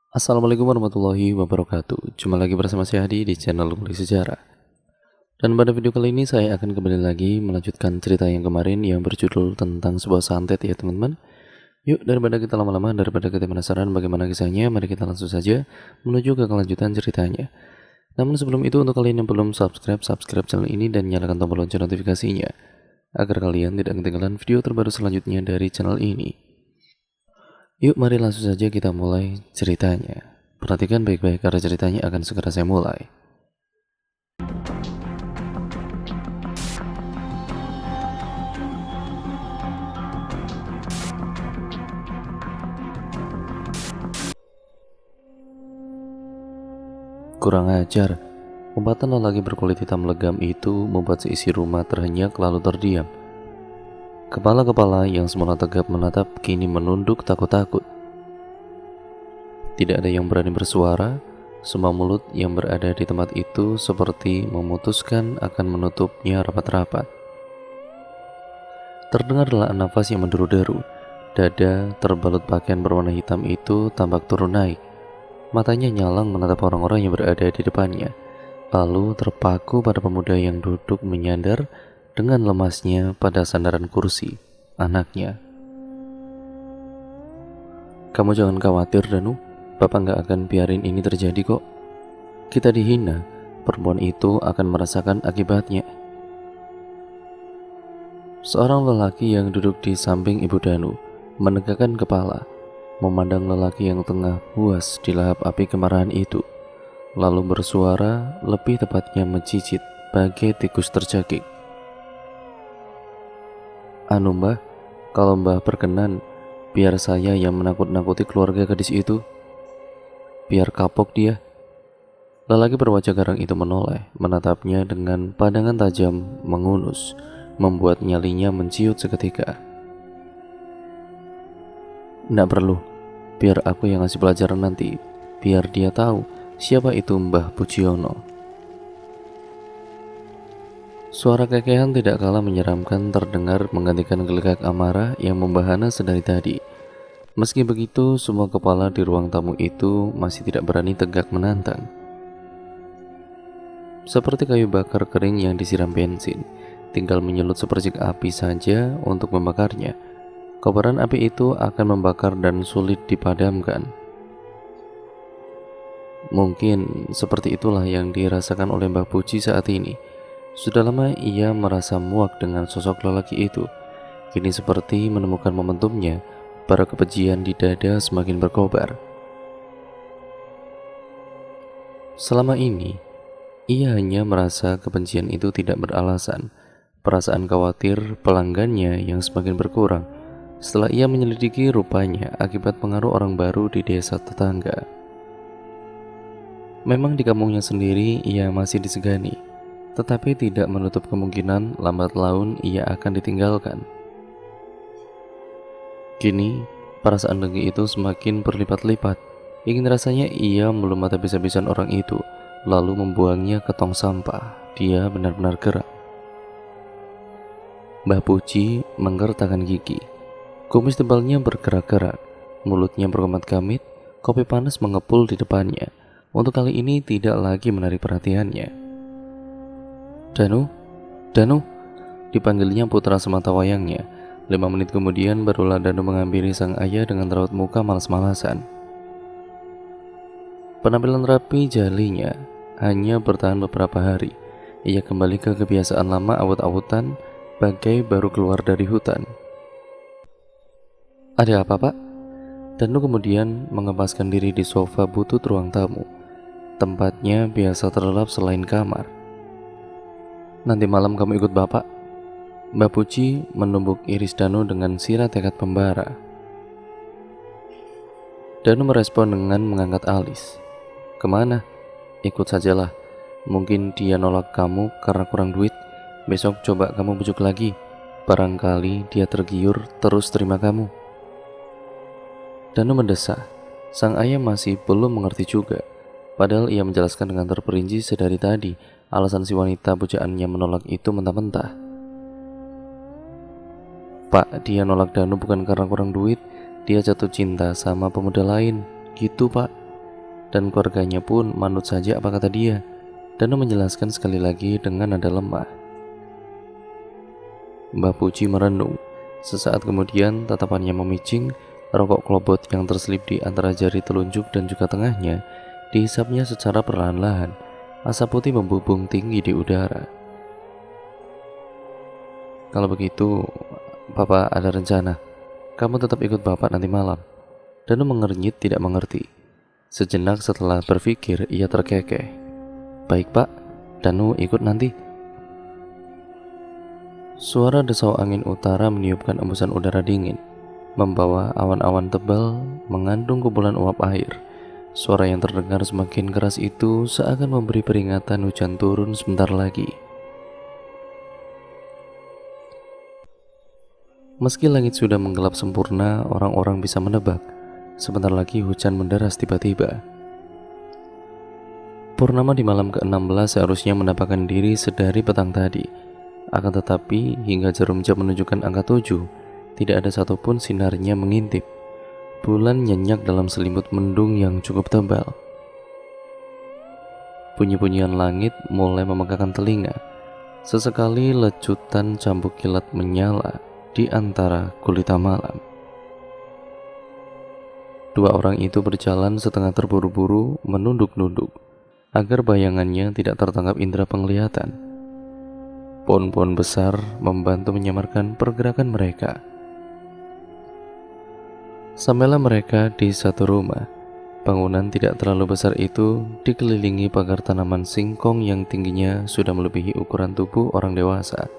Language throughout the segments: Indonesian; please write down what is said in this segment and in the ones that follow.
Assalamualaikum warahmatullahi wabarakatuh. Jumpa lagi bersama saya Hadi di channel Kulik Sejarah. Dan pada video kali ini saya akan kembali lagi melanjutkan cerita yang kemarin yang berjudul tentang sebuah santet ya teman-teman. Yuk daripada kita lama-lama, daripada kita penasaran bagaimana kisahnya, mari kita langsung saja menuju ke kelanjutan ceritanya. Namun sebelum itu untuk kalian yang belum subscribe channel ini dan nyalakan tombol lonceng notifikasinya agar kalian tidak ketinggalan video terbaru selanjutnya dari channel ini. Yuk mari langsung saja kita mulai ceritanya. Perhatikan baik-baik karena ceritanya akan segera saya mulai. Kurang ajar, umpatan lelaki berkulit hitam legam itu membuat seisi rumah terhenyak lalu terdiam. Kepala-kepala yang semula tegap menatap kini menunduk takut-takut. Tidak ada yang berani bersuara, semua mulut yang berada di tempat itu seperti memutuskan akan menutupnya rapat-rapat. Terdengarlah nafas yang menderu-deru, dada terbalut pakaian berwarna hitam itu tampak turun naik. Matanya nyalang menatap orang-orang yang berada di depannya, lalu terpaku pada pemuda yang duduk menyandar dengan lemasnya pada sandaran kursi, anaknya. Kamu jangan khawatir, Danu. Bapak nggak akan biarin ini terjadi kok. Kita dihina, perempuan itu akan merasakan akibatnya. Seorang lelaki yang duduk di samping Ibu Danu menegakkan kepala, memandang lelaki yang tengah puas di lahap api kemarahan itu, lalu bersuara, lebih tepatnya mencicit bagai tikus tercekik. Anu mbah, kalau mbah berkenan, biar saya yang menakut-nakuti keluarga gadis itu. Biar kapok dia. Lelaki berwajah garang itu menoleh, menatapnya dengan pandangan tajam, mengunus, membuat nyalinya menciut seketika. Nggak perlu, biar aku yang ngasih pelajaran nanti, biar dia tahu siapa itu Mbah Pujiono. Suara kekehan tidak kalah menyeramkan terdengar menggantikan gelegak amarah yang membahana sedari tadi. Meski begitu, semua kepala di ruang tamu itu masih tidak berani tegak menantang. Seperti kayu bakar kering yang disiram bensin, tinggal menyulut sepercik api saja untuk membakarnya. Kobaran api itu akan membakar dan sulit dipadamkan. Mungkin seperti itulah yang dirasakan oleh Mbah Puji saat ini. Sudah lama ia merasa muak dengan sosok lelaki itu. Kini seperti menemukan momentumnya, para kebencian di dada semakin berkobar. Selama ini, ia hanya merasa kebencian itu tidak beralasan. Perasaan khawatir pelanggannya yang semakin berkurang setelah ia menyelidiki rupanya akibat pengaruh orang baru di desa tetangga. Memang di kampungnya sendiri ia masih disegani, tetapi tidak menutup kemungkinan lambat laun ia akan ditinggalkan. Kini, perasaan dengki itu semakin berlipat-lipat. Ingin rasanya ia melumpat habis-habisan orang itu, lalu membuangnya ke tong sampah. Dia benar-benar gerak. Mbah Puji menggertakkan gigi. Kumis tebalnya bergerak-gerak, mulutnya berkemat-kamit, kopi panas mengepul di depannya. Untuk kali ini tidak lagi menarik perhatiannya. Danu, Danu, dipanggilnya putra semata wayangnya. 5 menit kemudian barulah Danu menghampiri sang ayah dengan raut muka malas-malasan. Penampilan rapi jalinya hanya bertahan beberapa hari. Ia kembali ke kebiasaan lama awut-awutan bagai baru keluar dari hutan. Ada apa, Pak? Danu kemudian mengempaskan diri di sofa butut ruang tamu. Tempatnya biasa terlelap selain kamar. Nanti malam kamu ikut Bapak. Mbak Puji menumbuk iris Danu dengan sirah tekad pembara. Danu merespon dengan mengangkat alis. Kemana? Ikut sajalah. Mungkin dia nolak kamu karena kurang duit. Besok coba kamu bujuk lagi. Barangkali dia tergiur terus terima kamu. Danu mendesah. Sang ayah masih belum mengerti juga. Padahal ia menjelaskan dengan terperinci sedari tadi alasan si wanita pujaannya menolak itu mentah-mentah. Pak, dia nolak Danu bukan karena kurang duit, dia jatuh cinta sama pemuda lain. Gitu, Pak. dan keluarganya pun manut saja apa kata dia. Danu menjelaskan sekali lagi dengan nada lemah. Mbah Puji merenung. Sesaat kemudian tatapannya memicing, rokok klobot yang terselip di antara jari telunjuk dan juga tengahnya dihisapnya secara perlahan-lahan. Asap putih membubung tinggi di udara. Kalau begitu, Bapak ada rencana. Kamu tetap ikut Bapak nanti malam. Danu mengernyit tidak mengerti. Sejenak setelah berpikir, ia terkekeh. Baik Pak, Danu ikut nanti. Suara desau angin utara meniupkan embusan udara dingin, membawa awan-awan tebal mengandung kumpulan uap air. Suara yang terdengar semakin keras itu seakan memberi peringatan hujan turun sebentar lagi. Meski langit sudah menggelap sempurna, orang-orang bisa menebak sebentar lagi hujan menderas tiba-tiba. Purnama di malam ke-16 seharusnya menampakkan diri sedari petang tadi. Akan tetapi, hingga jarum jam menunjukkan angka 7, tidak ada satupun sinarnya mengintip. Bulan nyenyak dalam selimut mendung yang cukup tebal. Bunyi-bunyian langit mulai memegahkan telinga. Sesekali lecutan cambuk kilat menyala di antara gulita malam. Dua orang itu berjalan setengah terburu-buru, menunduk-nunduk, agar bayangannya tidak tertangkap indera penglihatan. Pohon-pohon besar membantu menyamarkan pergerakan mereka. Sampailah mereka di satu rumah. Bangunan tidak terlalu besar itu dikelilingi pagar tanaman singkong yang tingginya sudah melebihi ukuran tubuh orang dewasa.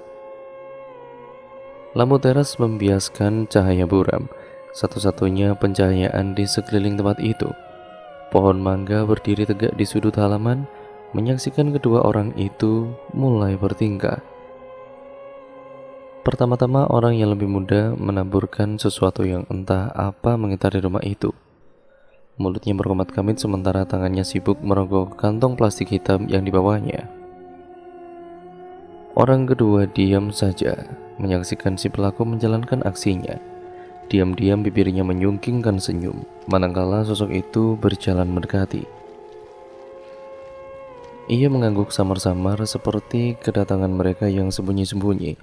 Lampu teras membiaskan cahaya buram, satu-satunya pencahayaan di sekeliling tempat itu. Pohon mangga berdiri tegak di sudut halaman, menyaksikan kedua orang itu mulai bertingkah. Pertama-tama orang yang lebih muda menaburkan sesuatu yang entah apa mengitari rumah itu. Mulutnya berkomat-kamit sementara tangannya sibuk merogoh kantong plastik hitam yang dibawanya. Orang kedua diam saja menyaksikan si pelaku menjalankan aksinya. Diam-diam bibirnya menyungkingkan senyum, manakala sosok itu berjalan mendekati. Ia mengangguk samar-samar seperti kedatangan mereka yang sembunyi-sembunyi.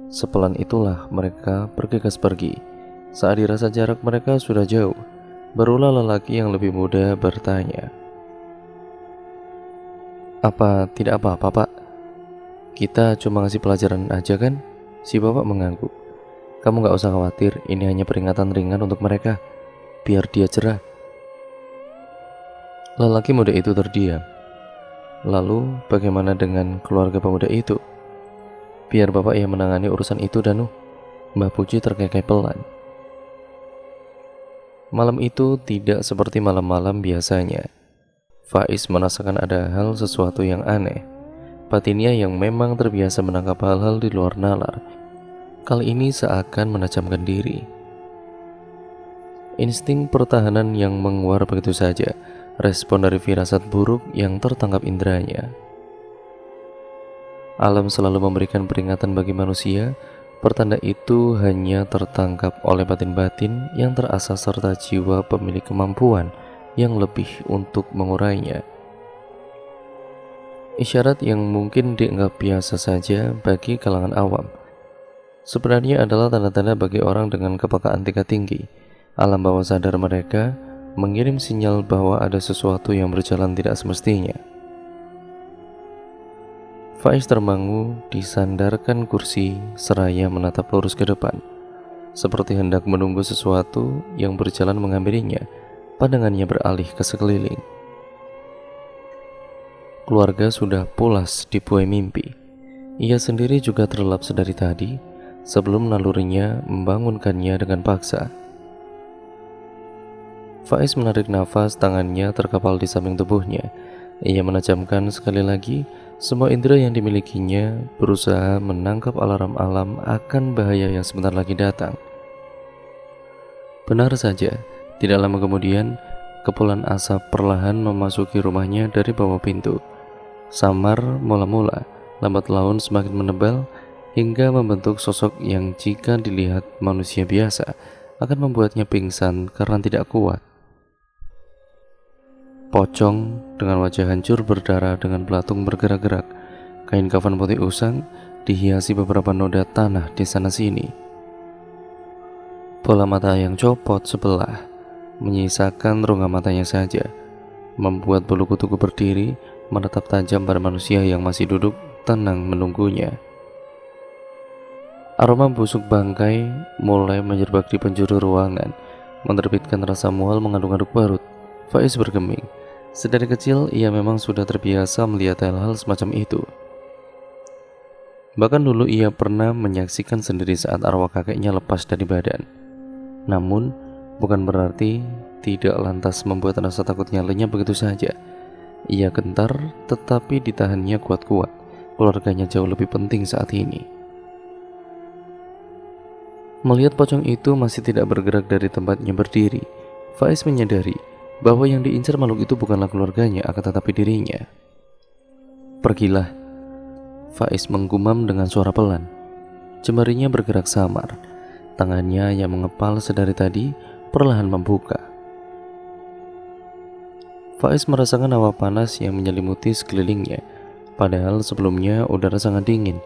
Sepelan itulah mereka bergegas pergi. Saat dirasa jarak mereka sudah jauh, barulah lelaki yang lebih muda bertanya. Apa tidak apa-apa Pak? Kita cuma ngasih pelajaran aja kan? Si bapak mengangguk. Kamu gak usah khawatir, ini hanya peringatan ringan untuk mereka, biar dia cerah. Lelaki muda itu terdiam. Lalu bagaimana dengan keluarga pemuda itu? Biar bapak yang menangani urusan itu, Danu. Mbah Puji terkekeh pelan. Malam itu tidak seperti malam-malam biasanya. Faiz merasakan ada hal sesuatu yang aneh. Batinnya yang memang terbiasa menangkap hal-hal di luar nalar, kali ini seakan menajamkan diri. Insting pertahanan yang menguar begitu saja, respon dari firasat buruk yang tertangkap inderanya. Alam selalu memberikan peringatan bagi manusia, pertanda itu hanya tertangkap oleh batin-batin yang terasah serta jiwa pemilik kemampuan yang lebih untuk mengurainya. Isyarat yang mungkin dianggap biasa saja bagi kalangan awam, sebenarnya adalah tanda-tanda bagi orang dengan kepekaan tingkat tinggi. Alam bawah sadar mereka mengirim sinyal bahwa ada sesuatu yang berjalan tidak semestinya. Faiz termangu disandarkan kursi seraya menatap lurus ke depan, seperti hendak menunggu sesuatu yang berjalan menghampirinya. Pandangannya beralih ke sekeliling. Keluarga sudah pulas dibuai mimpi. Ia sendiri juga terlelap sedari tadi, sebelum nalurinya membangunkannya dengan paksa. Faiz menarik nafas, tangannya terkapal di samping tubuhnya. Ia menajamkan sekali lagi semua indera yang dimilikinya, berusaha menangkap alarm alam akan bahaya yang sebentar lagi datang. Benar saja, tidak lama kemudian, kepulan asap perlahan memasuki rumahnya dari bawah pintu. Samar mula-mula, lambat laun semakin menebal, hingga membentuk sosok yang jika dilihat manusia biasa akan membuatnya pingsan karena tidak kuat. pocong dengan wajah hancur berdarah dengan belatung bergerak-gerak. Kain kafan putih usang dihiasi beberapa noda tanah di sana-sini. Bola mata yang copot sebelah menyisakan rongga matanya saja, membuat bulu kutuku berdiri menatap tajam pada manusia yang masih duduk tenang menunggunya. Aroma busuk bangkai mulai menyerbak di penjuru ruangan, menerbitkan rasa mual mengaduk-aduk perut. Faiz bergeming. Sedari kecil ia memang sudah terbiasa melihat hal-hal semacam itu. Bahkan dulu ia pernah menyaksikan sendiri saat arwah kakeknya lepas dari badan. Namun, bukan berarti tidak lantas membuat rasa takutnya lenyap begitu saja. Ia gentar, tetapi ditahannya kuat-kuat. Keluarganya jauh lebih penting saat ini. Melihat pocong itu masih tidak bergerak dari tempatnya berdiri, Faiz menyadari bahwa yang diincar makhluk itu bukanlah keluarganya, akan tetapi dirinya. "Pergilah," Faiz menggumam dengan suara pelan. Jemarinya bergerak samar. Tangannya yang mengepal sedari tadi perlahan membuka. Faiz merasakan hawa panas yang menyelimuti sekelilingnya. Padahal sebelumnya udara sangat dingin.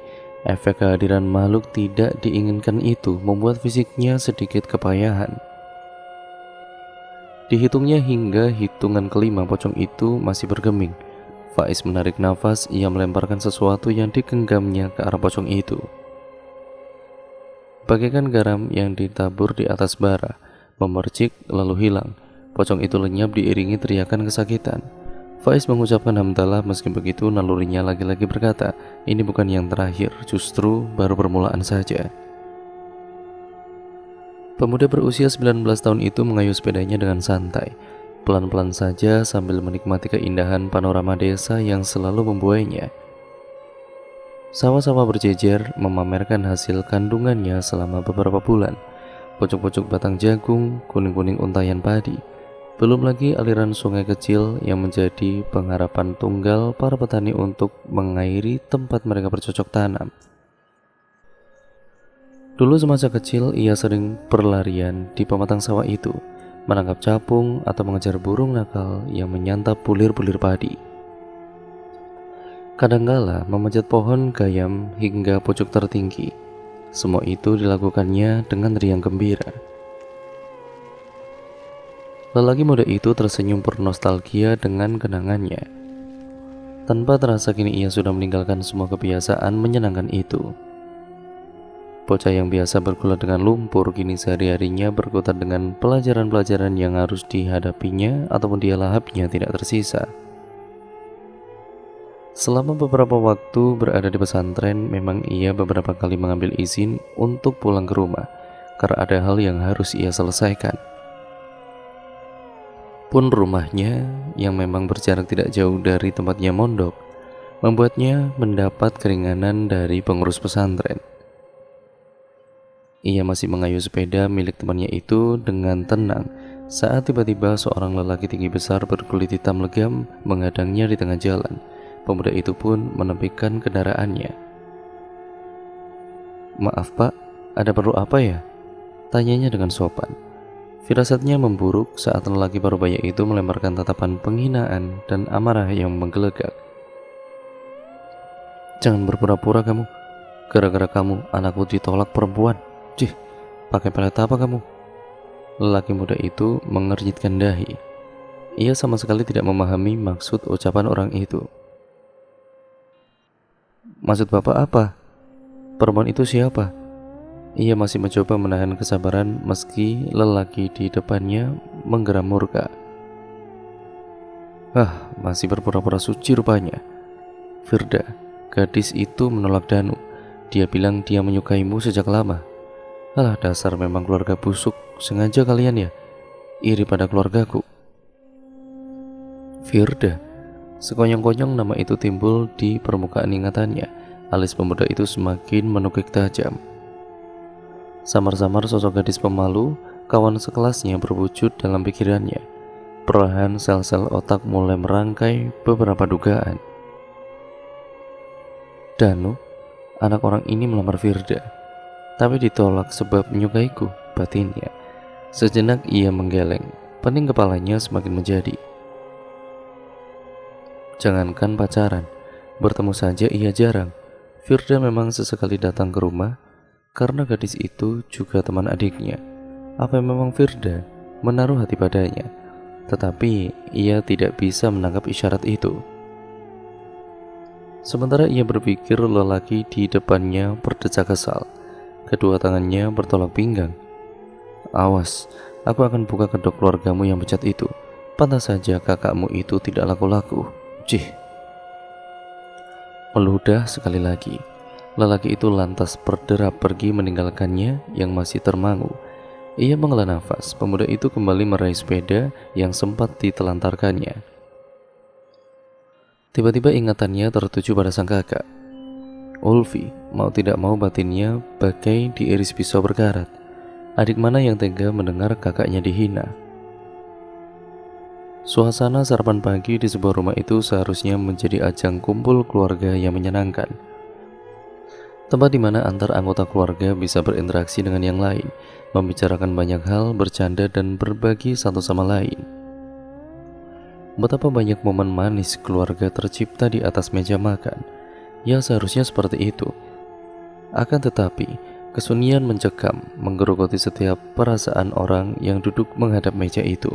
Efek kehadiran makhluk tidak diinginkan itu membuat fisiknya sedikit kepayahan. Dihitungnya hingga hitungan kelima, pocong itu masih bergeming. Faiz menarik nafas, ia melemparkan sesuatu yang digenggamnya ke arah pocong itu. Bagaikan garam yang ditabur di atas bara, memercik lalu hilang. Pocong itu lenyap diiringi teriakan kesakitan. Faiz mengucapkan hamdalah, meski begitu nalurinya lagi-lagi berkata, ini bukan yang terakhir, justru baru permulaan saja. Pemuda berusia 19 tahun itu mengayuh sepedanya dengan santai, pelan-pelan saja sambil menikmati keindahan panorama desa yang selalu membuainya. Sawah-sawah berjejer memamerkan hasil kandungannya selama beberapa bulan. Pojok-pojok batang jagung, kuning-kuning untayan padi. Belum lagi aliran sungai kecil yang menjadi pengharapan tunggal para petani untuk mengairi tempat mereka bercocok tanam. Dulu semasa kecil ia sering berlarian di pematang sawah itu, menangkap capung atau mengejar burung nakal yang menyantap bulir-bulir padi. Kadangkala memanjat pohon gayam hingga pucuk tertinggi. Semua itu dilakukannya dengan riang gembira. Lelaki muda itu tersenyum bernostalgia dengan kenangannya. Tanpa terasa kini ia sudah meninggalkan semua kebiasaan menyenangkan itu. Bocah yang biasa bergulat dengan lumpur kini sehari-harinya berkutat dengan pelajaran-pelajaran yang harus dihadapinya ataupun dia lahapnya tidak tersisa. Selama beberapa waktu berada di pesantren, memang ia beberapa kali mengambil izin untuk pulang ke rumah karena ada hal yang harus ia selesaikan. Pun rumahnya yang memang berjarak tidak jauh dari tempatnya mondok membuatnya mendapat keringanan dari pengurus pesantren. Ia masih mengayuh sepeda milik temannya itu dengan tenang saat tiba-tiba seorang lelaki tinggi besar berkulit hitam legam menghadangnya di tengah jalan. Pemuda itu pun menepikan kendaraannya. "Maaf pak, ada perlu apa ya?" tanyanya dengan sopan. Firasatnya memburuk saat lelaki parubaya itu melemparkan tatapan penghinaan dan amarah yang menggelegak. "Jangan berpura-pura kamu. Gara-gara kamu anakku ditolak perempuan. Cih, pakai pelet apa kamu?" Lelaki muda itu mengernyitkan dahi. Ia sama sekali tidak memahami maksud ucapan orang itu. "Maksud bapak apa? Perempuan itu siapa?" Ia masih mencoba menahan kesabaran meski lelaki di depannya menggeram murka. Masih berpura-pura suci rupanya. "Firda, gadis itu menolak Danu. Dia bilang dia menyukaimu sejak lama." "Alah, dasar memang keluarga busuk. Sengaja kalian ya? Iri pada keluargaku." Firda. Sekonyong-konyong nama itu timbul di permukaan ingatannya. Alis pemuda itu semakin menukik tajam. Samar-samar sosok gadis pemalu, kawan sekelasnya berwujud dalam pikirannya. Perlahan sel-sel otak mulai merangkai beberapa dugaan. Danu, anak orang ini melamar Firda, tapi ditolak sebab menyukaiku, batinnya. Sejenak ia menggeleng, pening kepalanya semakin menjadi. Jangankan pacaran, bertemu saja ia jarang. Firda memang sesekali datang ke rumah karena gadis itu juga teman adiknya. Apa memang Firda menaruh hati padanya? Tetapi ia tidak bisa menangkap isyarat itu. Sementara ia berpikir, lelaki di depannya berdecak kesal. Kedua tangannya bertolak pinggang. Awas, aku akan buka kedok keluargamu yang bejat itu. Pantas saja kakakmu itu tidak laku-laku. Cih. Meludah sekali lagi. Lelaki itu lantas berderap pergi meninggalkannya yang masih termangu. Ia menghela nafas. Pemuda itu kembali meraih sepeda yang sempat ditelantarkannya. Tiba-tiba ingatannya tertuju pada sang kakak. Ulfi, mau tidak mau batinnya bagai diiris pisau berkarat. Adik mana yang tega mendengar kakaknya dihina? Suasana sarapan pagi di sebuah rumah itu seharusnya menjadi ajang kumpul keluarga yang menyenangkan. Tempat di mana antar anggota keluarga bisa berinteraksi dengan yang lain, membicarakan banyak hal, bercanda dan berbagi satu sama lain. Betapa banyak momen manis keluarga tercipta di atas meja makan. Ya, seharusnya seperti itu. Akan tetapi, kesunyian mencekam menggerogoti setiap perasaan orang yang duduk menghadap meja itu.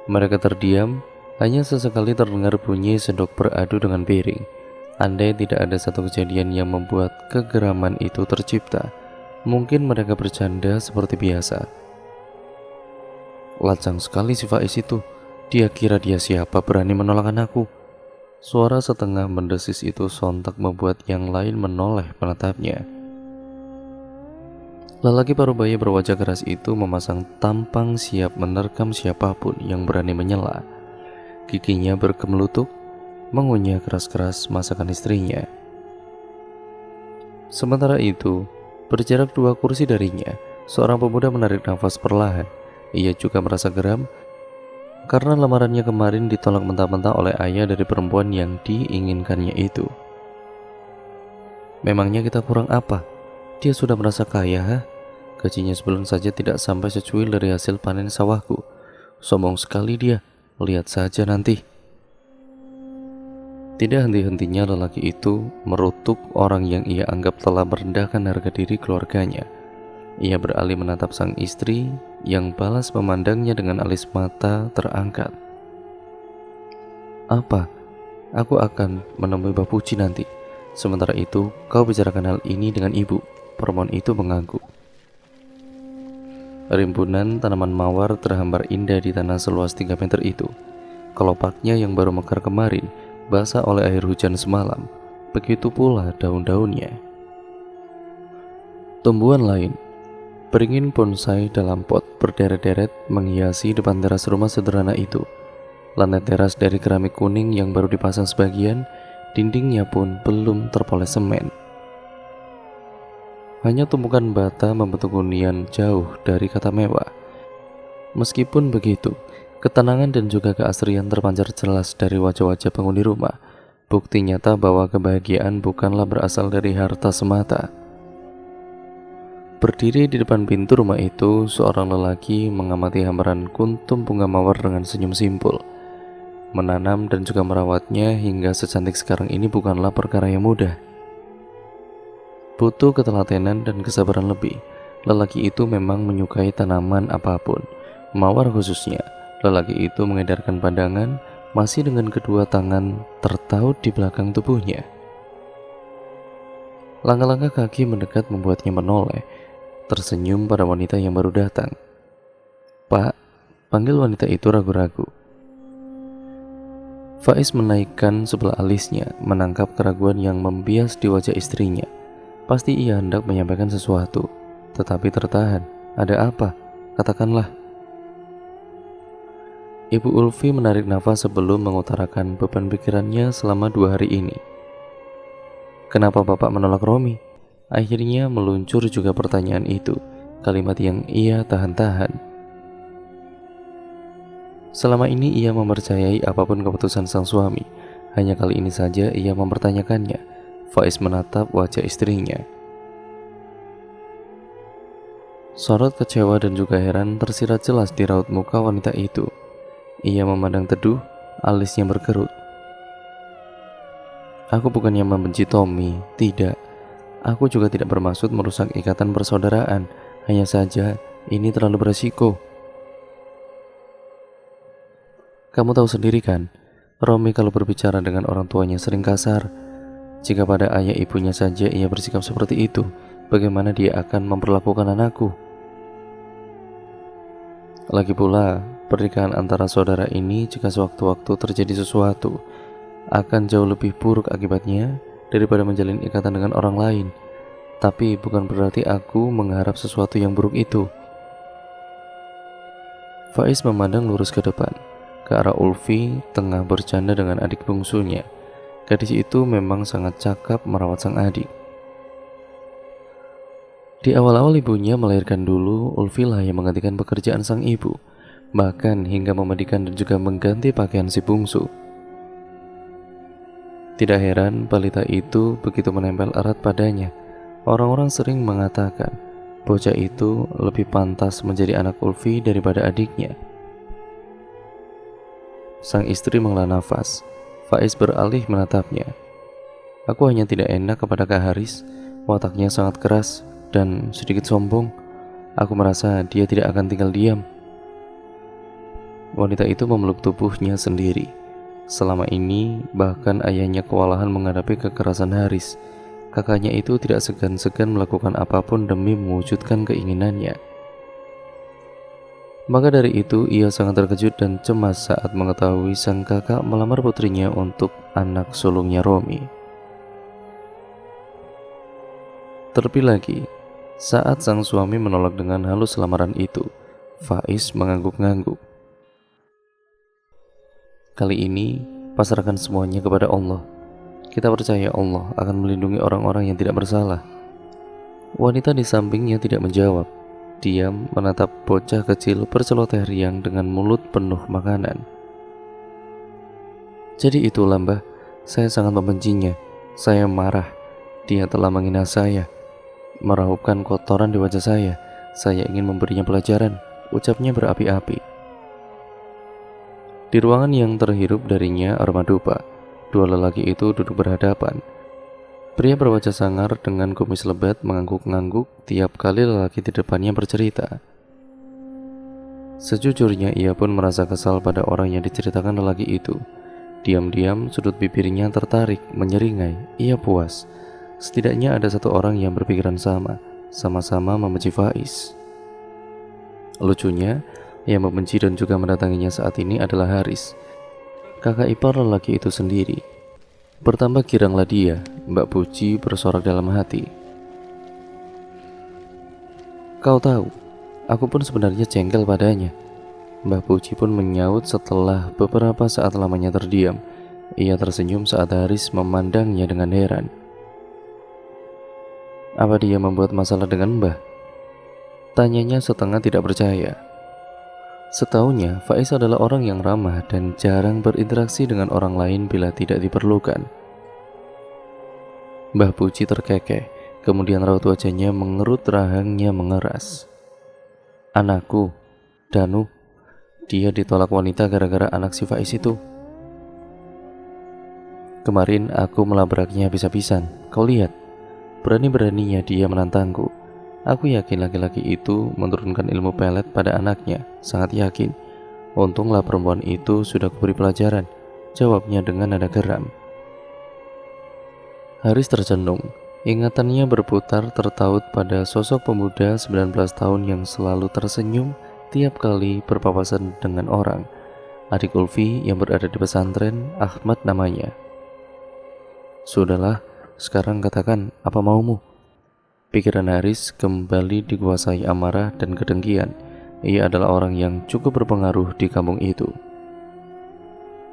Mereka terdiam, hanya sesekali terdengar bunyi sendok beradu dengan piring. Andai tidak ada satu kejadian yang membuat kegeraman itu tercipta, mungkin mereka bercanda seperti biasa. Lancang sekali si Faiz itu. Dia kira dia siapa berani menolak anakku. Suara setengah mendesis itu sontak membuat yang lain menoleh menatapnya. Lelaki parubaya berwajah keras itu memasang tampang siap menerkam siapapun yang berani menyela. Giginya berkemelutuk, mengunyah keras-keras masakan istrinya. Sementara itu, berjarak 2 kursi darinya, seorang pemuda menarik nafas perlahan. Ia juga merasa geram karena lamarannya kemarin ditolak mentah-mentah oleh ayah dari perempuan yang diinginkannya itu. Memangnya kita kurang apa? Dia sudah merasa kaya, ha? Gajinya sebelum saja tidak sampai secuil dari hasil panen sawahku. Sombong sekali dia, lihat saja nanti. Tidak henti-hentinya lelaki itu merutuk orang yang ia anggap telah merendahkan harga diri keluarganya. Ia beralih menatap sang istri yang balas memandangnya dengan alis mata terangkat. Apa? Aku akan menemui Bapuji nanti. Sementara itu, kau bicarakan hal ini dengan ibu. Perempuan itu mengangguk. Rimbunan tanaman mawar terhambar indah di tanah seluas 3 meter itu. Kelopaknya yang baru mekar kemarin basah oleh air hujan semalam. Begitu pula daun-daunnya. Tumbuhan lain, beringin bonsai dalam pot berderet-deret menghiasi depan teras rumah sederhana itu. Lantai teras dari keramik kuning yang baru dipasang sebagian, dindingnya pun belum terpoles semen. Hanya tumpukan bata membentuk hunian jauh dari kata mewah. Meskipun begitu, ketenangan dan juga keasrian terpancar jelas dari wajah-wajah penghuni rumah. Bukti nyata bahwa kebahagiaan bukanlah berasal dari harta semata. Berdiri di depan pintu rumah itu, seorang lelaki mengamati hamparan kuntum bunga mawar dengan senyum simpul. Menanam dan juga merawatnya hingga secantik sekarang ini bukanlah perkara yang mudah. Butuh ketelatenan dan kesabaran lebih. Lelaki itu memang menyukai tanaman apapun, mawar khususnya. Lelaki itu mengedarkan pandangan masih dengan kedua tangan tertaut di belakang tubuhnya. Langkah-langkah kaki mendekat membuatnya menoleh, tersenyum pada wanita yang baru datang. Pak, panggil wanita itu ragu-ragu. Faiz menaikkan sebelah alisnya, menangkap keraguan yang membias di wajah istrinya. Pasti ia hendak menyampaikan sesuatu, tetapi tertahan. Ada apa? Katakanlah. Ibu Ulfi menarik nafas sebelum mengutarakan beban pikirannya selama 2 hari ini. Kenapa Bapak menolak Romi? Akhirnya meluncur juga pertanyaan itu, kalimat yang ia tahan-tahan. Selama ini ia mempercayai apapun keputusan sang suami. Hanya kali ini saja ia mempertanyakannya. Faiz menatap wajah istrinya. Sorot kecewa dan juga heran tersirat jelas di raut muka wanita itu. Ia memandang teduh, alisnya berkerut. Aku bukannya membenci Tommy, tidak. Aku juga tidak bermaksud merusak ikatan persaudaraan. Hanya saja, ini terlalu beresiko. Kamu tahu sendiri kan, Romi kalau berbicara dengan orang tuanya sering kasar. Jika pada ayah ibunya saja ia bersikap seperti itu, bagaimana dia akan memperlakukan anakku? Lagi pula, pernikahan antara saudara ini jika sewaktu-waktu terjadi sesuatu, akan jauh lebih buruk akibatnya daripada menjalin ikatan dengan orang lain. Tapi bukan berarti aku mengharap sesuatu yang buruk itu. Faiz memandang lurus ke depan, ke arah Ulfi tengah bercanda dengan adik bungsunya. Gadis itu memang sangat cakap merawat sang adik. Di awal-awal ibunya melahirkan dulu, Ulfi lah yang menggantikan pekerjaan sang ibu, bahkan hingga memandikan dan juga mengganti pakaian si bungsu. Tidak heran balita itu begitu menempel erat padanya. Orang-orang sering mengatakan bocah itu lebih pantas menjadi anak Ulfi daripada adiknya. Sang istri menghela nafas. Faiz beralih menatapnya. Aku hanya tidak enak kepada Kak Haris. Wataknya sangat keras dan sedikit sombong. Aku merasa dia tidak akan tinggal diam. Wanita itu memeluk tubuhnya sendiri. Selama ini bahkan ayahnya kewalahan menghadapi kekerasan Haris. Kakaknya itu tidak segan-segan melakukan apapun demi mewujudkan keinginannya. Maka dari itu ia sangat terkejut dan cemas saat mengetahui sang kakak melamar putrinya untuk anak sulungnya Romi. Terlebih lagi, saat sang suami menolak dengan halus lamaran itu, Faiz mengangguk-ngangguk. Kali ini, pasrahkan semuanya kepada Allah. Kita percaya Allah akan melindungi orang-orang yang tidak bersalah. Wanita di sampingnya tidak menjawab. Diam menatap bocah kecil berceloteh riang dengan mulut penuh makanan. Jadi itulah Mbah, saya sangat membencinya. Saya marah. Dia telah menghina saya, meraupkan kotoran di wajah saya. Saya ingin memberinya pelajaran, ucapnya berapi-api. Di ruangan yang terhirup darinya aroma dupa, dua lelaki itu duduk berhadapan. Pria berwajah sangar dengan kumis lebat mengangguk-ngangguk tiap kali lelaki di depannya bercerita. Sejujurnya ia pun merasa kesal pada orang yang diceritakan lelaki itu. Diam-diam sudut bibirnya tertarik, menyeringai. Ia puas. Setidaknya ada satu orang yang berpikiran sama-sama membenci Faiz. Lucunya, yang membenci dan juga mendatanginya saat ini adalah Haris, kakak ipar lelaki itu sendiri. Bertambah giranglah dia. Mbak Puji bersorak dalam hati. Kau tahu, aku pun sebenarnya jengkel padanya. Mbak Puji pun menyaut setelah beberapa saat lamanya terdiam. Ia tersenyum saat Haris memandangnya dengan heran. Apa dia membuat masalah dengan Mbah? Tanyanya setengah tidak percaya. Setahunya, Faiz adalah orang yang ramah dan jarang berinteraksi dengan orang lain bila tidak diperlukan. Mbah Puji terkekeh, kemudian raut wajahnya mengerut, rahangnya mengeras. Anakku, Danu, dia ditolak wanita gara-gara anak si Faiz itu. Kemarin aku melabraknya habis-habisan, kau lihat. Berani-beraninya dia menantangku. Aku yakin laki-laki itu menurunkan ilmu pelet pada anaknya, sangat yakin. Untunglah perempuan itu sudah kuberi pelajaran, jawabnya dengan nada geram. Haris tercenung, ingatannya berputar tertaut pada sosok pemuda 19 tahun yang selalu tersenyum tiap kali berpapasan dengan orang. Adik Ulfi yang berada di pesantren, Ahmad namanya. Sudahlah, sekarang katakan apa maumu? Pikiran Haris kembali dikuasai amarah dan kedengkian. Ia adalah orang yang cukup berpengaruh di kampung itu.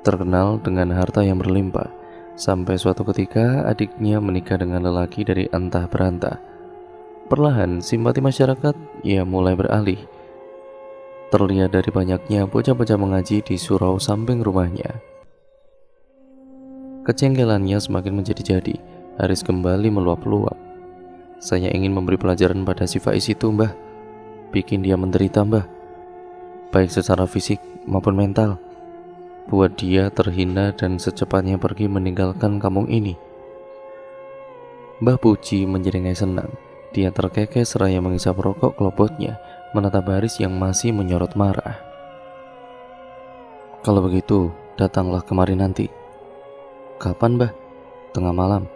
Terkenal dengan harta yang berlimpah. Sampai suatu ketika adiknya menikah dengan lelaki dari antah berantah. Perlahan simpati masyarakat ia mulai beralih. Terlihat dari banyaknya bocah-bocah mengaji di surau samping rumahnya. Kecengkelannya semakin menjadi-jadi. Haris kembali meluap-luap. Saya ingin memberi pelajaran pada si Faiz itu, Mbah. Bikin dia menderita, Mbah. Baik secara fisik maupun mental. buat dia terhina dan secepatnya pergi meninggalkan kampung ini. Mbah Puji menjadi senang. Dia terkekeh seraya menghisap rokok kelopotnya, menatap Haris yang masih menyorot marah. Kalau begitu, datanglah kemari nanti. Kapan, Mbah? Tengah malam.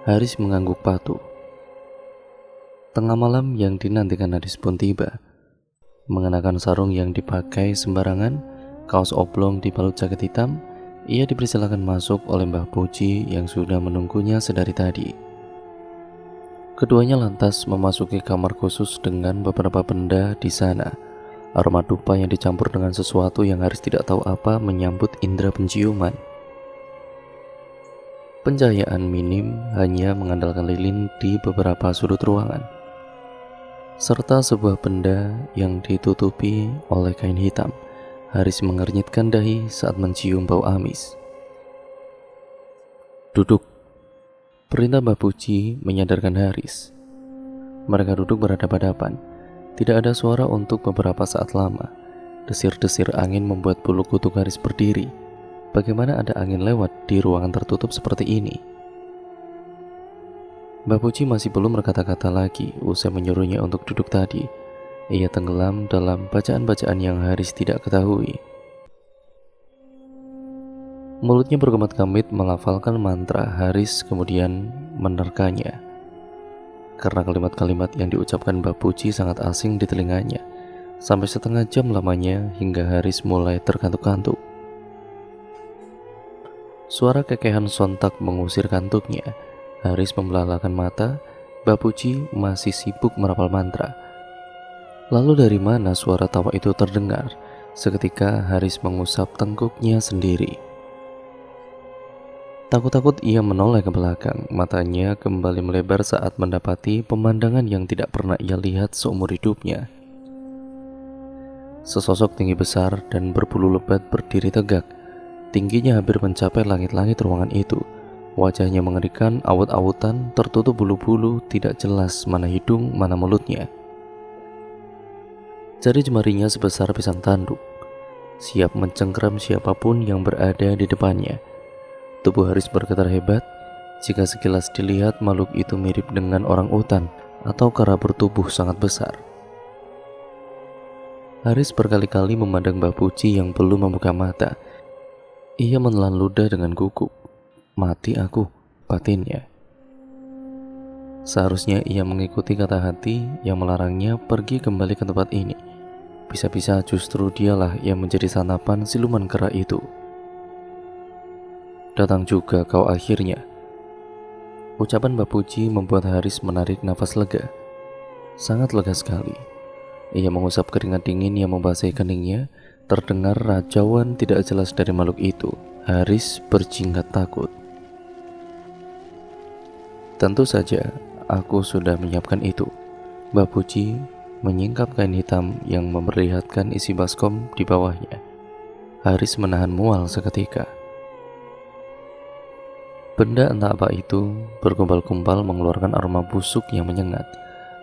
Haris mengangguk patuh. Tengah malam yang dinantikan Haris pun tiba. Mengenakan sarung yang dipakai sembarangan, kaos oblong dibalut jaket hitam, ia dipersilakan masuk oleh Mbah Puji yang sudah menunggunya sedari tadi. Keduanya lantas memasuki kamar khusus dengan beberapa benda di sana. Aroma dupa yang dicampur dengan sesuatu yang Haris tidak tahu apa menyambut indera penciuman. Pencahayaan minim hanya mengandalkan lilin di beberapa sudut ruangan, serta sebuah benda yang ditutupi oleh kain hitam. Haris mengernyitkan dahi saat mencium bau amis. Duduk, perintah Mbah Puji menyadarkan Haris. Mereka duduk berhadapan-hadapan. Tidak ada suara untuk beberapa saat lama. Desir-desir angin membuat bulu kuduk Haris berdiri. Bagaimana ada angin lewat di ruangan tertutup seperti ini? Mbah Puji masih belum berkata-kata lagi usai menyuruhnya untuk duduk tadi. Ia tenggelam dalam bacaan-bacaan yang Haris tidak ketahui. Mulutnya berkemat-kamit melafalkan mantra. Haris kemudian menerkanya. Karena kalimat-kalimat yang diucapkan Mbah Puji sangat asing di telinganya. Sampai setengah jam lamanya hingga Haris mulai terkantuk-kantuk. Suara kekehan sontak mengusir kantuknya. Haris membelalakan mata. Mbah Puji masih sibuk merapal mantra. Lalu dari mana suara tawa itu terdengar? Seketika Haris mengusap tengkuknya sendiri. Takut-takut ia menoleh ke belakang. Matanya kembali melebar saat mendapati pemandangan yang tidak pernah ia lihat seumur hidupnya. Sesosok tinggi besar dan berbulu lebat berdiri tegak. Tingginya hampir mencapai langit-langit ruangan itu. Wajahnya mengerikan, awut-awutan, tertutup bulu-bulu, tidak jelas mana hidung, mana mulutnya. Jari jemarinya sebesar pisang tanduk, siap mencengkram siapapun yang berada di depannya. Tubuh Haris bergetar hebat. Jika sekilas dilihat, makhluk itu mirip dengan orang utan atau kera bertubuh sangat besar. Haris berkali-kali memandang Mbah Puji yang belum membuka mata. Ia menelan ludah dengan gugup. Mati aku, batinnya. Seharusnya ia mengikuti kata hati yang melarangnya pergi kembali ke tempat ini. Bisa-bisa justru dialah yang menjadi santapan siluman kera itu. Datang juga kau akhirnya. Ucapan Mbah Puji membuat Haris menarik nafas lega. Sangat lega sekali. Ia mengusap keringat dingin yang membasahi keningnya. Terdengar rajauan tidak jelas dari makhluk itu. Haris berjingkat takut. Tentu saja aku sudah menyiapkan itu. Mbah Puji menyingkap kain hitam yang memperlihatkan isi baskom di bawahnya. Haris menahan mual seketika. Benda entah apa itu bergumpal-gumpal mengeluarkan aroma busuk yang menyengat.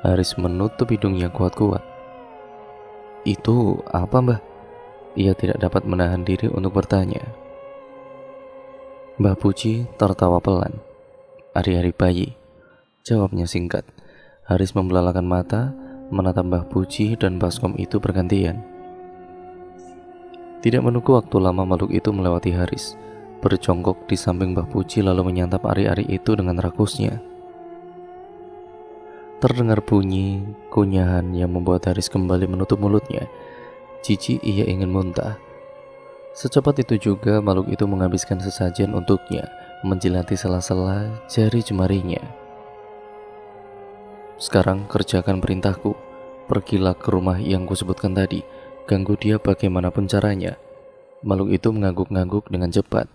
Haris menutup hidungnya kuat-kuat. Itu apa, Mbah? Ia tidak dapat menahan diri untuk bertanya. Mbah Puji tertawa pelan. Hari-hari bayi, jawabnya singkat. Haris membelalakan mata, menatap Mbah Puji dan baskom itu bergantian. Tidak menunggu waktu lama makhluk itu melewati Haris, berjongkok di samping Mbah Puji lalu menyantap ari-ari itu dengan rakusnya. Terdengar bunyi kunyahan yang membuat Haris kembali menutup mulutnya. Jijik ia ingin muntah. Secepat itu juga makhluk itu menghabiskan sesajen untuknya, menjilati sela-sela jari jemarinya. Sekarang kerjakan perintahku. Pergilah ke rumah yang kusebutkan tadi. Ganggu dia bagaimanapun caranya. Makhluk itu mengangguk-angguk dengan cepat.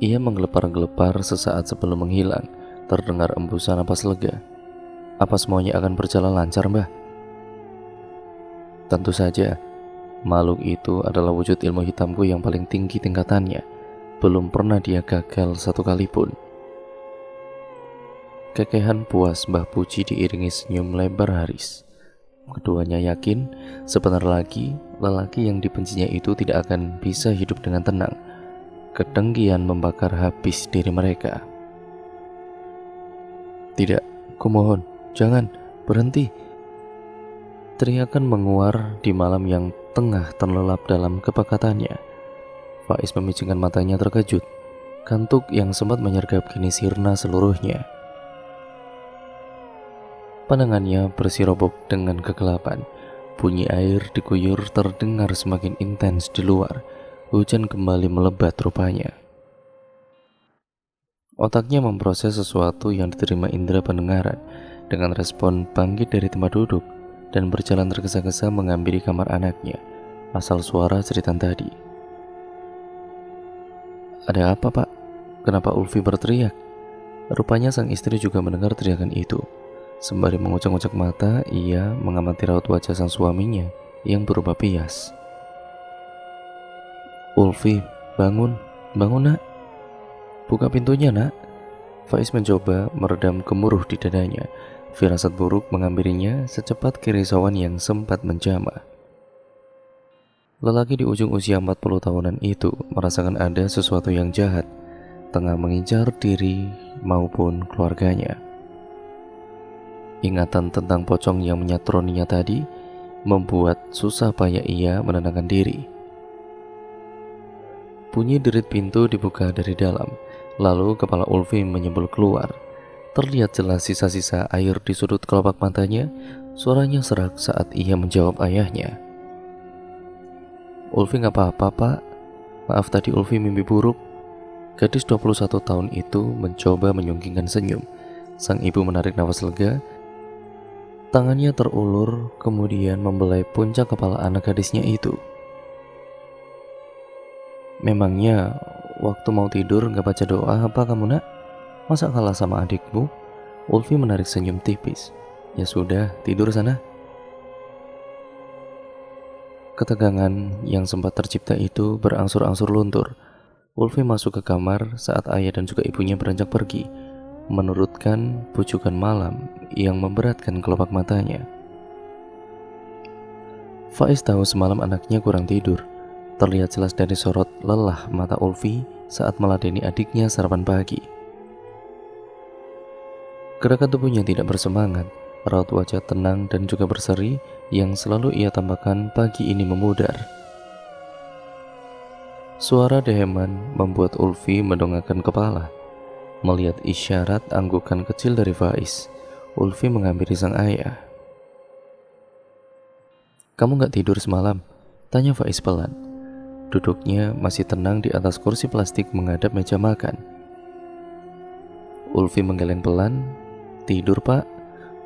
Ia menggelepar-gelepar sesaat sebelum menghilang. Terdengar embusan napas lega. Apa semuanya akan berjalan lancar, Mbah? Tentu saja. Makhluk itu adalah wujud ilmu hitamku yang paling tinggi tingkatannya. Belum pernah dia gagal satu kali pun. Kekehan puas Mbah Puji diiringi senyum lebar Haris. Keduanya yakin sebentar lagi lelaki yang dibencinya itu tidak akan bisa hidup dengan tenang. Kedengkian membakar habis diri mereka. "Tidak, kumohon, jangan, berhenti!" Teriakan menguar di malam yang tengah terlelap dalam kepekatannya. Faiz memicingkan matanya terkejut. Kantuk yang sempat menyergap kini sirna seluruhnya. Pandangannya bersirobok dengan kegelapan. Bunyi air diguyur terdengar semakin intens di luar. Hujan kembali melebat rupanya. Otaknya memproses sesuatu yang diterima indera pendengaran dengan respon bangkit dari tempat duduk dan berjalan tergesa-gesa menghampiri kamar anaknya, asal suara jeritan tadi. "Ada apa, Pak? Kenapa Ulfi berteriak?" Rupanya sang istri juga mendengar teriakan itu. Sembari mengucek-ucek mata, ia mengamati raut wajah sang suaminya yang berubah pias. "Ulfi, bangun, bangun nak. Buka pintunya nak." Faiz mencoba meredam gemuruh di dadanya. Firasat buruk menghampirinya secepat kerisauan yang sempat menjamah. Lelaki di ujung usia 40 tahunan itu merasakan ada sesuatu yang jahat tengah mengincar diri maupun keluarganya. Ingatan tentang pocong yang menyatroninya tadi membuat susah payah ia menenangkan diri. Bunyi derit pintu dibuka dari dalam, lalu kepala Ulfi menyembul keluar. Terlihat jelas sisa-sisa air di sudut kelopak matanya. Suaranya serak saat ia menjawab ayahnya. "Ulfi gak apa-apa, Pak. Maaf tadi Ulfi mimpi buruk." Gadis 21 tahun itu mencoba menyungkingkan senyum. Sang ibu menarik nafas lega. Tangannya terulur kemudian membelai puncak kepala anak gadisnya itu. "Memangnya waktu mau tidur gak baca doa apa kamu nak? Masa kalah sama adikmu?" Ulfi menarik senyum tipis. "Ya sudah, tidur sana." Ketegangan yang sempat tercipta itu berangsur-angsur luntur. Ulfi masuk ke kamar saat ayah dan juga ibunya beranjak pergi, menurutkan bujukan malam yang memberatkan kelopak matanya. Faiz tahu semalam anaknya kurang tidur. Terlihat jelas dari sorot lelah mata Ulfi saat meladeni adiknya sarapan pagi. Gerakan tubuhnya tidak bersemangat, raut wajah tenang dan juga berseri yang selalu ia tambahkan pagi ini memudar. Suara deheman membuat Ulfi mendongakkan kepala. Melihat isyarat anggukan kecil dari Faiz, Ulfi menghampiri sang ayah. "Kamu gak tidur semalam?" tanya Faiz pelan. Duduknya masih tenang di atas kursi plastik menghadap meja makan. Ulfi menggeleng pelan. "Tidur Pak,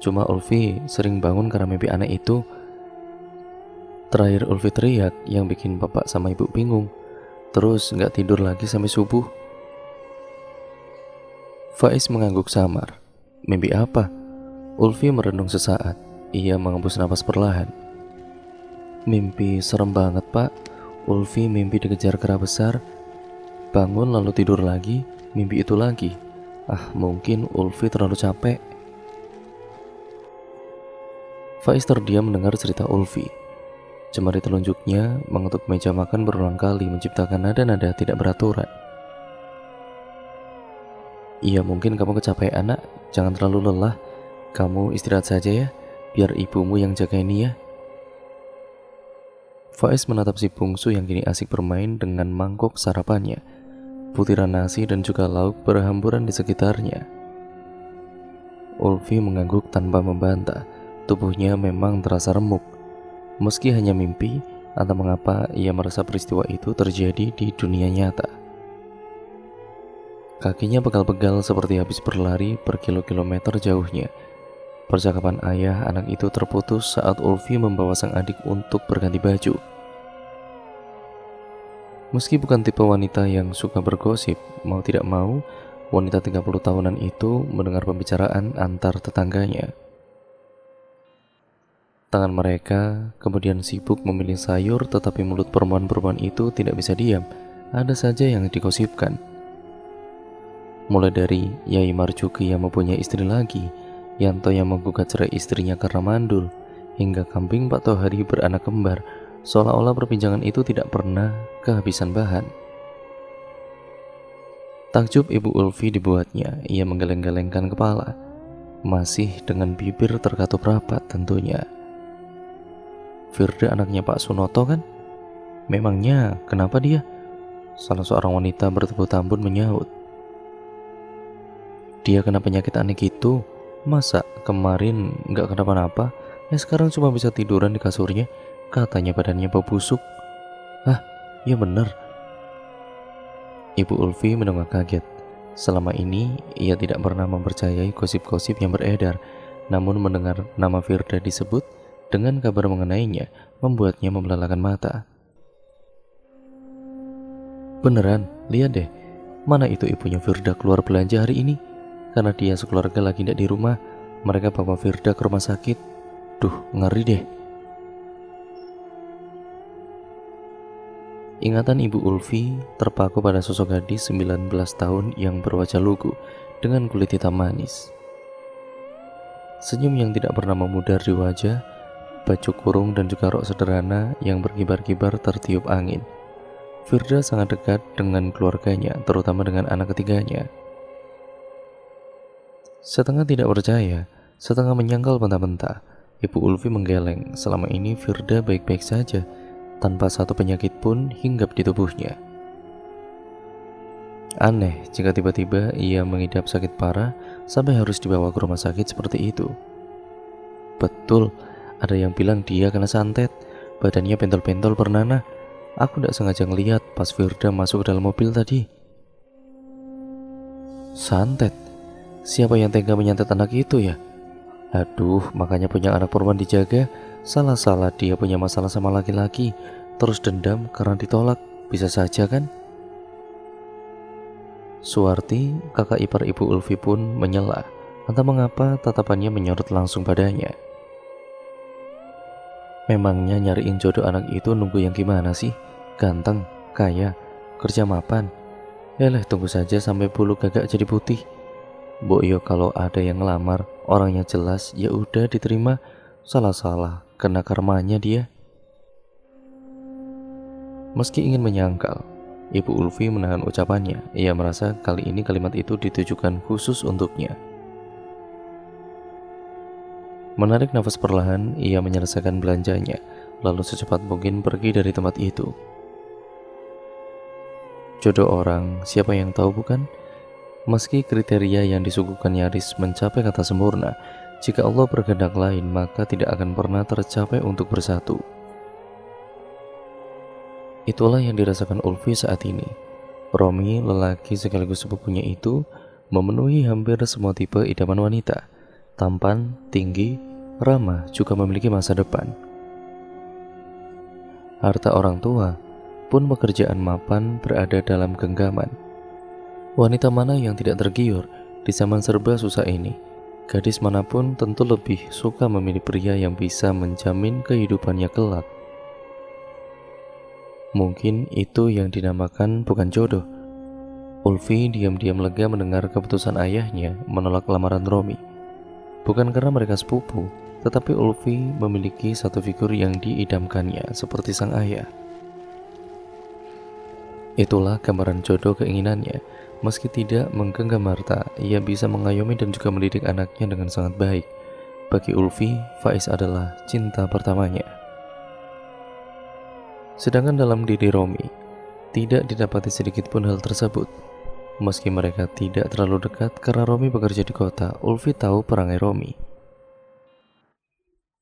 cuma Ulfi sering bangun karena mimpi anak itu." Terakhir Ulfi teriak yang bikin bapak sama ibu bingung. Terus gak tidur lagi sampai subuh. Faiz mengangguk samar. "Mimpi apa?" Ulfi merenung sesaat. Ia menghembus napas perlahan. "Mimpi serem banget Pak. Ulfi mimpi dikejar kera besar. Bangun lalu tidur lagi, mimpi itu lagi. Mungkin Ulfi terlalu capek." Faiz terdiam mendengar cerita Ulfi. Jemari telunjuknya mengetuk meja makan berulang kali menciptakan nada-nada tidak beraturan. "Iya mungkin kamu kecapean nak, jangan terlalu lelah. Kamu istirahat saja ya, biar ibumu yang jaga ini ya." Faiz menatap si bungsu yang kini asik bermain dengan mangkok sarapannya. Butiran nasi dan juga lauk berhamburan di sekitarnya. Ulfi mengangguk tanpa membantah. Tubuhnya memang terasa remuk. Meski hanya mimpi, entah mengapa ia merasa peristiwa itu terjadi di dunia nyata. Kakinya pegal-pegal seperti habis berlari berkilo-kilometer jauhnya. Percakapan ayah anak itu terputus saat Ulfi membawa sang adik untuk berganti baju. Meski bukan tipe wanita yang suka bergosip, mau tidak mau, wanita 30 tahunan itu mendengar pembicaraan antar tetangganya. Tangan mereka kemudian sibuk memilih sayur, tetapi mulut perempuan-perempuan itu tidak bisa diam. Ada saja yang digosipkan. Mulai dari Yai Marjuki yang mempunyai istri lagi, Yanto yang menggugat cerai istrinya karena mandul, hingga kambing Pak Tohari beranak kembar. seolah-olah perbincangan itu tidak pernah kehabisan bahan. Takjub Ibu Ulfi dibuatnya, ia menggeleng-gelengkan kepala, masih dengan bibir terkatup rapat tentunya. Firda anaknya Pak Sunoto kan? Memangnya kenapa dia? Salah seorang wanita bertubuh tambun menyahut. Dia kena penyakit aneh gitu. Masa kemarin nggak kenapa-napa, ya sekarang cuma bisa tiduran di kasurnya. Katanya badannya bau busuk. Hah, ya bener. Ibu Ulfi mendengar kaget. Selama ini ia tidak pernah mempercayai gosip-gosip yang beredar, namun mendengar nama Firda disebut dengan kabar mengenainya membuatnya membelalakan mata. Beneran, lihat deh, mana itu ibunya Firda keluar belanja hari ini? Karena dia sekeluarga lagi tidak di rumah, mereka bawa Firda ke rumah sakit. Duh, ngeri deh. Ingatan Ibu Ulfi terpaku pada sosok gadis 19 tahun yang berwajah lugu dengan kulit hitam manis. Senyum yang tidak pernah memudar di wajah, baju kurung dan juga rok sederhana yang berkibar-kibar tertiup angin. Firda sangat dekat dengan keluarganya, terutama dengan anak ketiganya. Setengah tidak percaya, setengah menyangkal mentah-mentah, Ibu Ulfi menggeleng. Selama ini Firda baik-baik saja, tanpa satu penyakit pun hinggap di tubuhnya. Aneh jika tiba-tiba ia mengidap sakit parah sampai harus dibawa ke rumah sakit seperti itu. Betul, ada yang bilang dia kena santet, badannya pentol-pentol bernanah. Aku tidak sengaja ngeliat pas Firda masuk ke dalam mobil tadi. Santet? Siapa yang tega menyantet anak itu ya? Aduh, makanya punya anak perempuan dijaga. Salah-salah dia punya masalah sama laki-laki, terus dendam karena ditolak. Bisa saja kan? Suwarti, kakak ipar Ibu Ulfi pun menyela. Entah mengapa tatapannya menyorot langsung padanya. Memangnya nyariin jodoh anak itu nunggu yang gimana sih? Ganteng, kaya, kerja mapan. Yalah, tunggu saja sampai bulu gagak jadi putih. Boyo kalau ada yang ngelamar, orangnya jelas, ya udah diterima. Salah-salah, kena karmanya dia. Meski ingin menyangkal, Ibu Ulfi menahan ucapannya. Ia merasa kali ini kalimat itu ditujukan khusus untuknya. Menarik nafas perlahan, ia menyelesaikan belanjanya, lalu secepat mungkin pergi dari tempat itu. Jodoh orang, siapa yang tahu bukan? Meski kriteria yang disuguhkan nyaris mencapai kata sempurna, jika Allah berkehendak lain, maka tidak akan pernah tercapai untuk bersatu. Itulah yang dirasakan Ulfi saat ini. Romi, lelaki sekaligus sepupunya itu, memenuhi hampir semua tipe idaman wanita. Tampan, tinggi, ramah, juga memiliki masa depan. Harta orang tua pun pekerjaan mapan berada dalam genggaman. Wanita mana yang tidak tergiur di zaman serba susah ini? Gadis manapun tentu lebih suka memilih pria yang bisa menjamin kehidupannya kelak. Mungkin itu yang dinamakan bukan jodoh. Ulfi diam-diam lega mendengar keputusan ayahnya menolak lamaran Romi. Bukan karena mereka sepupu, tetapi Ulfi memiliki satu figur yang diidamkannya seperti sang ayah. Itulah gambaran jodoh keinginannya. Meski tidak menggenggam harta, ia bisa mengayomi dan juga mendidik anaknya dengan sangat baik. Bagi Ulfi, Faiz adalah cinta pertamanya. Sedangkan dalam diri Romi, tidak didapati sedikit pun hal tersebut. Meski mereka tidak terlalu dekat karena Romi bekerja di kota, Ulfi tahu perangai Romi.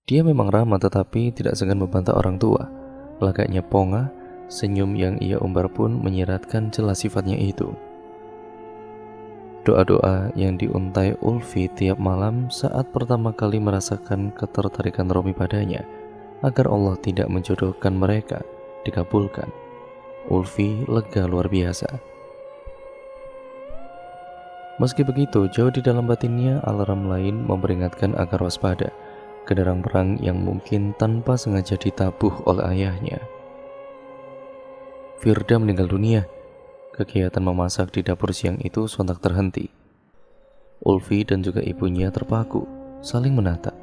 Dia memang ramah tetapi tidak segan membantah orang tua. Lagaknya ponga, senyum yang ia umbar pun menyiratkan jelas sifatnya itu. Doa-doa yang diuntai Ulfi tiap malam saat pertama kali merasakan ketertarikan Romi padanya, agar Allah tidak menjodohkan mereka, dikabulkan. Ulfi lega luar biasa. Meski begitu, jauh di dalam batinnya alarm lain memperingatkan agar waspada, genderang perang yang mungkin tanpa sengaja ditabuh oleh ayahnya. Firda meninggal dunia. Kegiatan memasak di dapur siang itu sontak terhenti. Ulfi dan juga ibunya terpaku, saling menatap.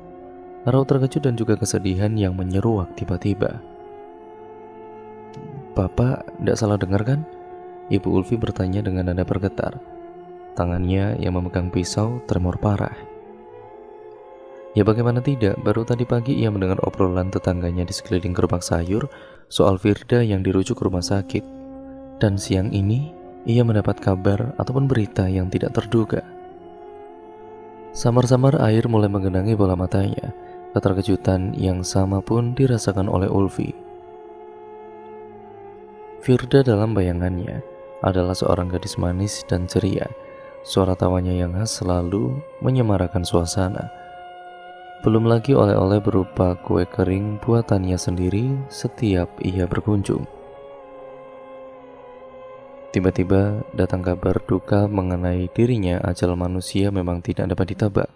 Raut terkejut dan juga kesedihan yang menyeruak tiba-tiba. Bapak tidak salah dengar kan? Ibu Ulfi bertanya dengan nada bergetar. Tangannya yang memegang pisau tremor parah. Ya bagaimana tidak, baru tadi pagi ia mendengar obrolan tetangganya di sekeliling gerobak sayur soal Firda yang dirujuk ke rumah sakit. Dan siang ini, ia mendapat kabar ataupun berita yang tidak terduga. Samar-samar air mulai menggenangi bola matanya. Keterkejutan yang sama pun dirasakan oleh Ulfi. Firda dalam bayangannya adalah seorang gadis manis dan ceria. Suara tawanya yang khas selalu menyemarakan suasana. Belum lagi oleh-oleh berupa kue kering buatannya sendiri setiap ia berkunjung. Tiba-tiba datang kabar duka mengenai dirinya. Ajal manusia memang tidak dapat ditebak.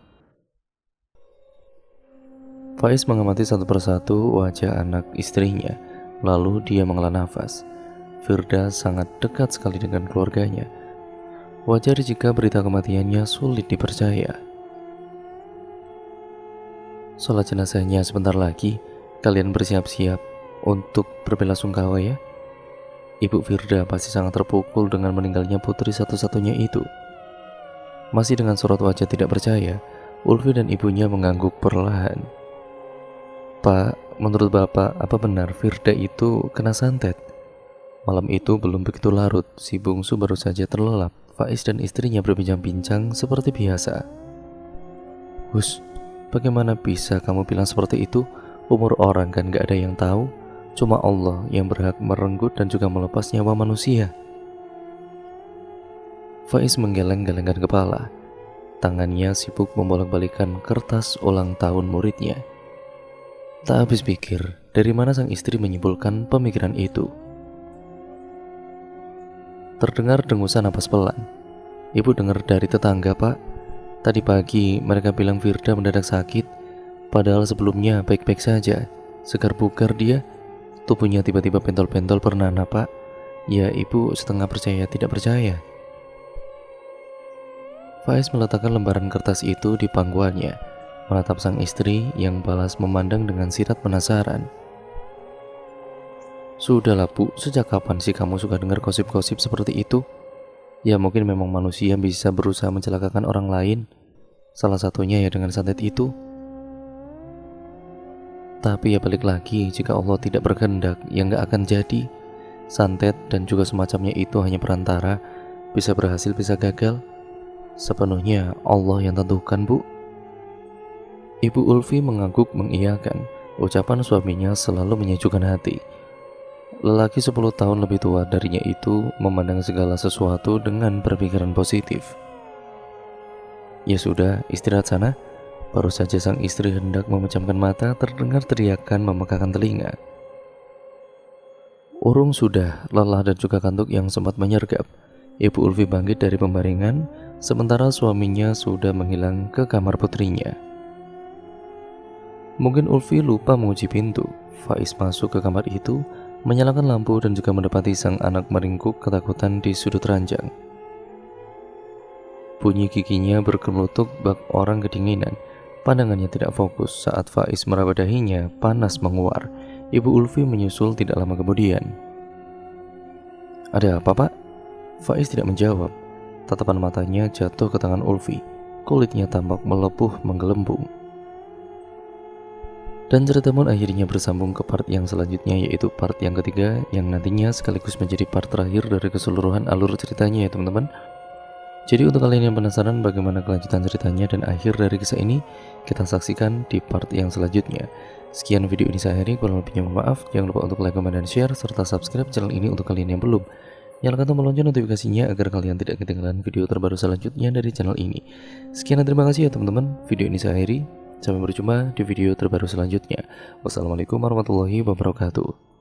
Faiz mengamati satu persatu wajah anak istrinya, lalu dia menghela nafas. Firda sangat dekat sekali dengan keluarganya. Wajar jika berita kematiannya sulit dipercaya. Sholat jenazahnya sebentar lagi, kalian bersiap-siap untuk berbelasungkawa ya. Ibu Firda pasti sangat terpukul dengan meninggalnya putri satu-satunya itu. Masih dengan sorot wajah tidak percaya, Ulfi dan ibunya mengangguk perlahan. Pak, menurut Bapak, apa benar Firda itu kena santet? Malam itu belum begitu larut, si bungsu baru saja terlelap. Faiz dan istrinya berbincang-bincang seperti biasa. Hus, bagaimana bisa kamu bilang seperti itu? Umur orang kan gak ada yang tahu. Cuma Allah yang berhak merenggut dan juga melepas nyawa manusia. Faiz menggeleng-gelengkan kepala. Tangannya sibuk membolak-balikan kertas ulang tahun muridnya. Tak habis pikir, dari mana sang istri menyimpulkan pemikiran itu. Terdengar dengusan napas pelan. Ibu dengar dari tetangga, Pak. Tadi pagi mereka bilang Firda mendadak sakit, padahal sebelumnya baik-baik saja. Segar bugar dia, tubuhnya tiba-tiba pentol-pentol bernanah, Pak. Ya, ibu setengah percaya tidak percaya. Faiz meletakkan lembaran kertas itu di pangkuannya, menatap sang istri yang balas memandang dengan sirat penasaran. Sudahlah Bu, sejak kapan sih kamu suka dengar gosip-gosip seperti itu? Ya mungkin memang manusia bisa berusaha mencelakakan orang lain. Salah satunya ya dengan santet itu. Tapi ya balik lagi, jika Allah tidak berkehendak, ya nggak akan jadi. Santet dan juga semacamnya itu hanya perantara, bisa berhasil bisa gagal. Sepenuhnya Allah yang tentukan, Bu. Ibu Ulfi mengangguk mengiyakan. Ucapan suaminya selalu menyejukkan hati. Lelaki 10 tahun lebih tua darinya itu memandang segala sesuatu dengan berpikiran positif. Ya sudah, istirahat sana. Baru saja sang istri hendak memejamkan mata, terdengar teriakan memekakan telinga. Urung sudah lelah dan juga kantuk yang sempat menyergap. Ibu Ulfi bangkit dari pembaringan, sementara suaminya sudah menghilang ke kamar putrinya. Mungkin Ulfi lupa mengunci pintu. Faiz masuk ke kamar itu, menyalakan lampu dan juga mendapati sang anak meringkuk ketakutan di sudut ranjang. Bunyi giginya bergemurutuk bak orang kedinginan. Pandangannya tidak fokus saat Faiz meraba dahinya panas menguar. Ibu Ulfi menyusul tidak lama kemudian. Ada apa, Pak? Faiz tidak menjawab. Tatapan matanya jatuh ke tangan Ulfi. Kulitnya tampak melepuh menggelembung. Dan cerita pun akhirnya bersambung ke part yang selanjutnya, yaitu part yang ketiga, yang nantinya sekaligus menjadi part terakhir dari keseluruhan alur ceritanya ya teman-teman. Jadi untuk kalian yang penasaran bagaimana kelanjutan ceritanya dan akhir dari kisah ini, kita saksikan di part yang selanjutnya. Sekian video ini saya akhiri, kurang lebihnya mohon maaf. Jangan lupa untuk like, komen, dan share, serta subscribe channel ini untuk kalian yang belum. Nyalakan tombol lonceng notifikasinya agar kalian tidak ketinggalan video terbaru selanjutnya dari channel ini. Sekian dan terima kasih ya teman-teman. Video ini saya akhiri. Sampai berjumpa di video terbaru selanjutnya. Wassalamualaikum warahmatullahi wabarakatuh.